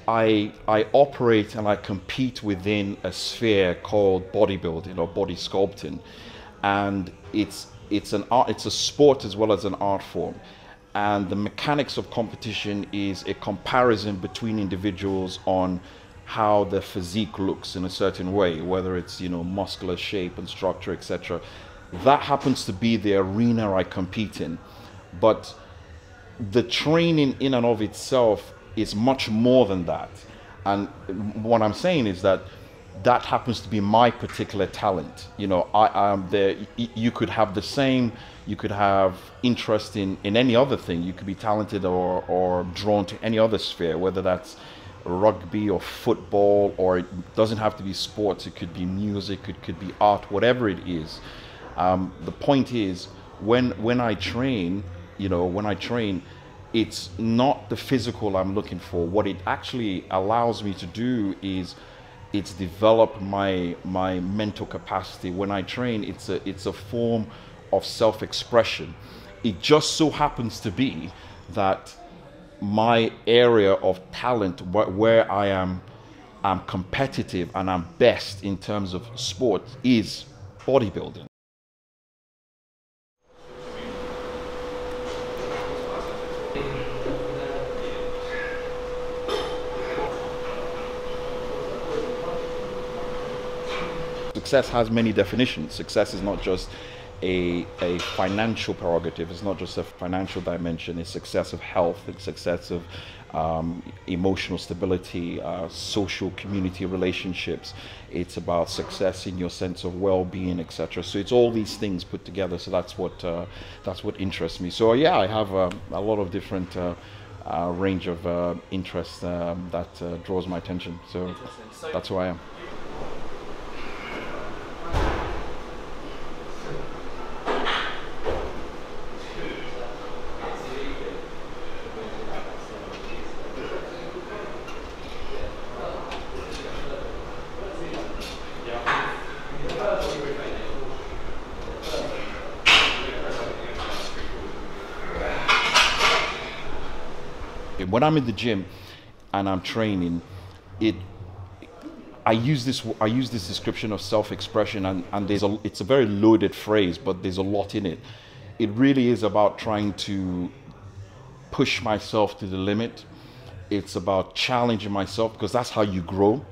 I operate and I compete within a sphere called bodybuilding or body sculpting, and it's an art, it's a sport as well as an art form. And the mechanics of competition is a comparison between individuals on how their physique looks in a certain way, whether it's, you know, muscular shape and structure, etc. That happens to be the arena I compete in. But the training in and of itself is much more than that. And what I'm saying is that that happens to be my particular talent. You know, I am there. You could have the same, you could have interest in any other thing. You could be talented or drawn to any other sphere, whether that's rugby or football, or it doesn't have to be sports. It could be music, it could be art, whatever it is. The point is, when I train, you know, when I train, it's not the physical I'm looking for. What it actually allows me to do is it's develop my mental capacity. When I train, it's a form of self-expression. It just so happens to be that my area of talent, where I'm competitive and I'm best in terms of sport, is bodybuilding. Success has many definitions. Success is not just a financial prerogative. It's not just a financial dimension. It's success of health. It's success of emotional stability, social community relationships. It's about success in your sense of well-being, etc. So it's all these things put together. So that's what interests me. So yeah, I have a lot of different range of interests that draws my attention. So that's who I am. When I'm in the gym and I'm training, I use this description of self-expression, and it's a very loaded phrase, but there's a lot in it. It really is about trying to push myself to the limit. It's about challenging myself, because that's how you grow.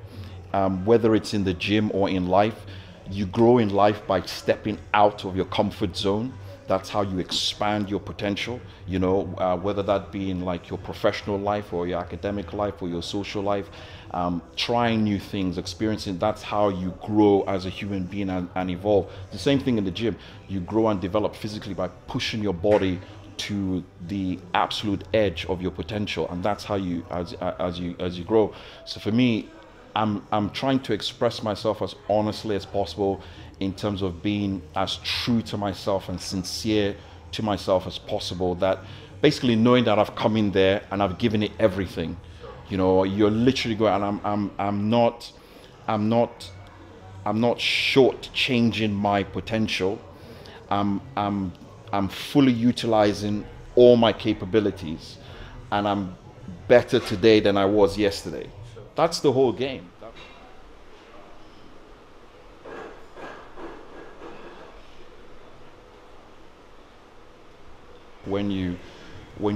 Whether it's in the gym or in life, you grow in life by stepping out of your comfort zone. That's how you expand your potential, you know, whether that be in like your professional life or your academic life or your social life, trying new things, experiencing. That's how you grow as a human being and evolve. The same thing in the gym. You grow and develop physically by pushing your body to the absolute edge of your potential, and that's how you, as you grow. So for me, I'm trying to express myself as honestly as possible, in terms of being as true to myself and sincere to myself as possible. That basically knowing that I've come in there and I've given it everything. You know, you're literally going, and I'm not short changing my potential. I'm fully utilizing all my capabilities, and I'm better today than I was yesterday. That's the whole game. When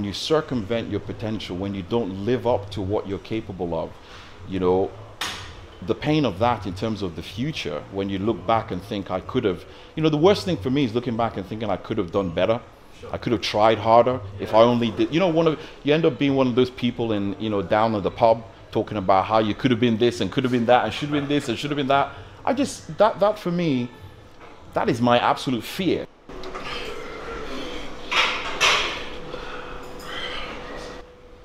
you circumvent your potential, when you don't live up to what you're capable of, you know, the pain of that in terms of the future, when you look back and think, I could have, you know, the worst thing for me is looking back and thinking I could have done better. I could have tried harder if I only did, you know, you end up being one of those people in, you know, down at the pub talking about how you could have been this and could have been that and should have been this and should have been that. That for me, that is my absolute fear.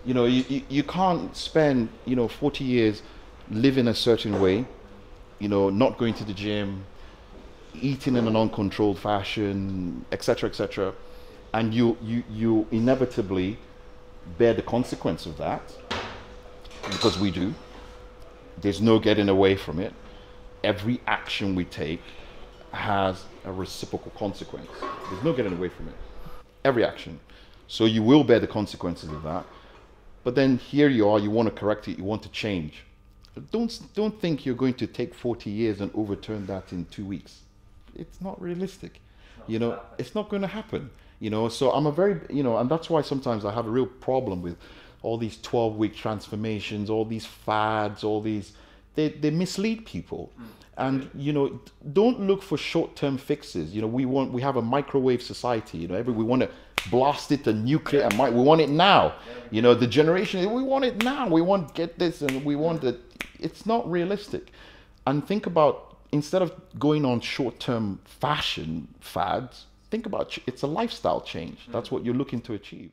You know, you can't spend, you know, 40 years living a certain way, you know, not going to the gym, eating in an uncontrolled fashion, etc., and you inevitably bear the consequence of that, because we do. There's no getting away from it. Every action we take has a reciprocal consequence. There's no getting away from it. Every action. So you will bear the consequences of that. But then here you are, you want to correct it, you want to change. Don't think you're going to take 40 years and overturn that in 2 weeks. It's not realistic. You know, it's not going to happen. You know, so I'm a very, you know, and that's why sometimes I have a real problem with all these 12-week transformations, all these fads, all these, they mislead people. And, you know, don't look for short-term fixes. You know, we have a microwave society, you know, we want to blast it to nuclear, and we want it now. You know, the generation, we want it now. We want get this and we want it. It's not realistic. And think about, instead of going on short-term fashion fads, think about it's a lifestyle change. That's what you're looking to achieve.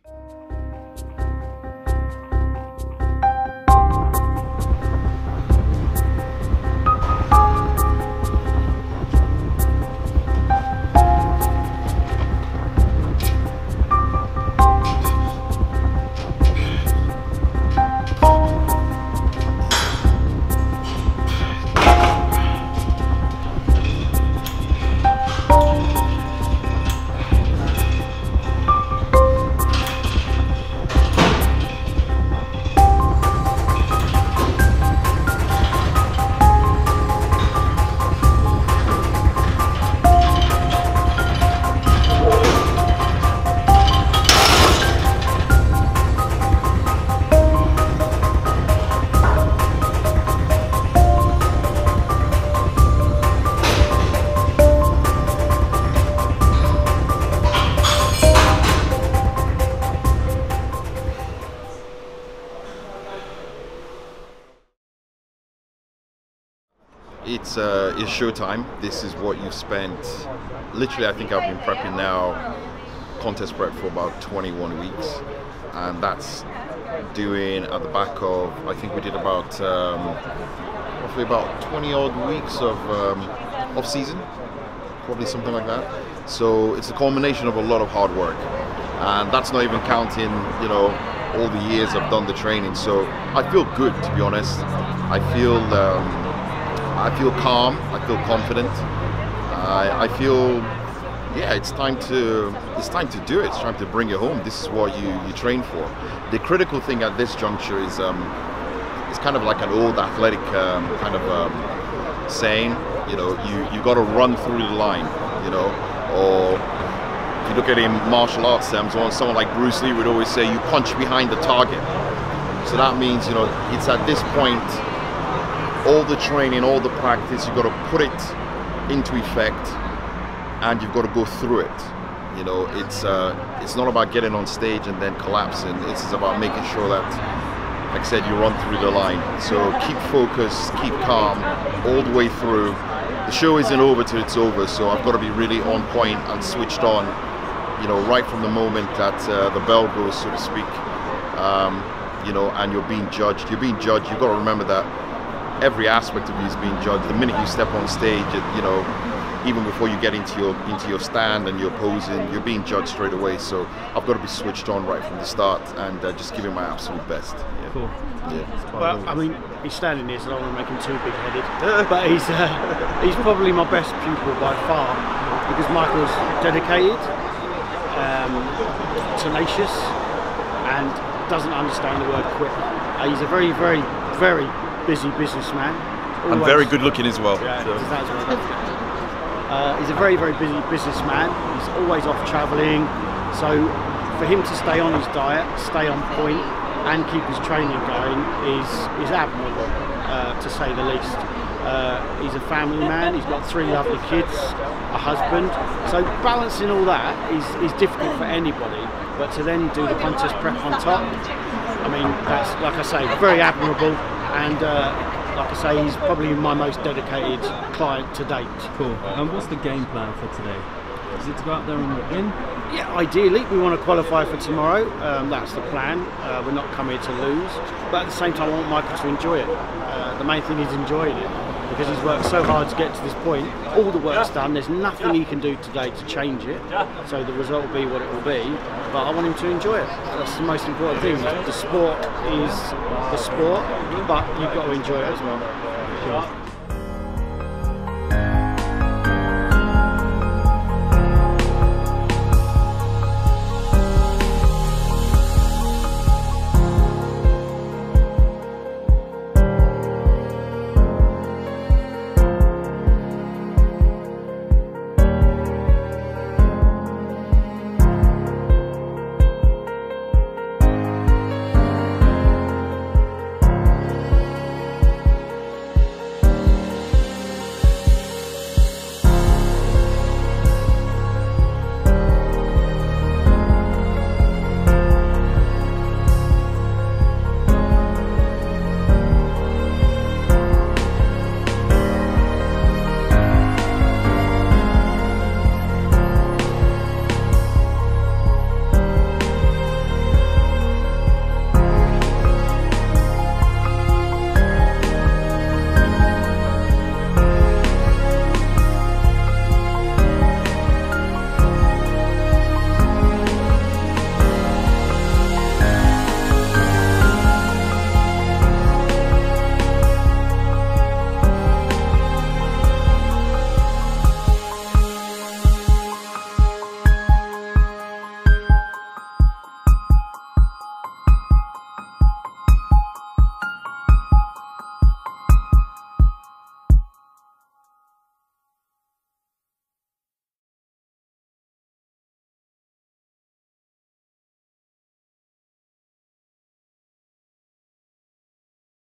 It's showtime. This is what you've spent. Literally, I think I've been prepping now, contest prep for about 21 weeks, and that's doing at the back of, I think we did about roughly about 20 odd weeks of off season, probably something like that. So it's a culmination of a lot of hard work, and that's not even counting, you know, all the years I've done the training. So I feel good, to be honest. I feel calm, I feel confident, I feel, yeah, it's time to do it, it's time to bring it home. This is what you train for. The critical thing at this juncture is it's kind of like an old athletic kind of saying, you know, you got to run through the line, you know, or if you look at it in martial arts terms, someone like Bruce Lee would always say you punch behind the target. So that means, you know, it's at this point, all the training, all the practice, you've got to put it into effect, and you've got to go through it. You know, it's not about getting on stage and then collapsing. It's about making sure that, like I said, you run through the line. So keep focused, keep calm all the way through. The show isn't over till it's over, so I've got to be really on point and switched on, you know, right from the moment that the bell goes, so to speak. You know, and you're being judged. You're being judged. You've got to remember that every aspect of you is being judged. The minute you step on stage, you know, even before you get into your stand and you're posing, you're being judged straight away. So I've got to be switched on right from the start and just giving my absolute best. Yeah. Cool. Yeah. Well, I mean, he's standing here, so I don't want to make him too big-headed. But he's probably my best pupil by far, because Michael's dedicated, tenacious, and doesn't understand the word quit. He's a very, very, very busy businessman. Always, and very good looking as well. Yeah, so. He's a very, very busy businessman. He's always off travelling. So for him to stay on his diet, stay on point, and keep his training going is admirable, to say the least. He's a family man. He's got 3 lovely kids, a husband. So balancing all that is difficult for anybody. But to then do the contest prep on top, I mean, that's, like I say, very admirable. And like I say, he's probably my most dedicated client to date. Cool. And what's the game plan for today? Is it to go out there and win? Yeah, ideally we want to qualify for tomorrow. That's the plan. We're not coming here to lose, but at the same time I want Michael to enjoy it. The main thing is enjoying it, because he's worked so hard to get to this point. All the work's done. There's nothing he can do today to change it, so the result will be what it will be. But I want him to enjoy it. That's the most important thing. The sport is the sport, but you've got to enjoy it as well. Sure.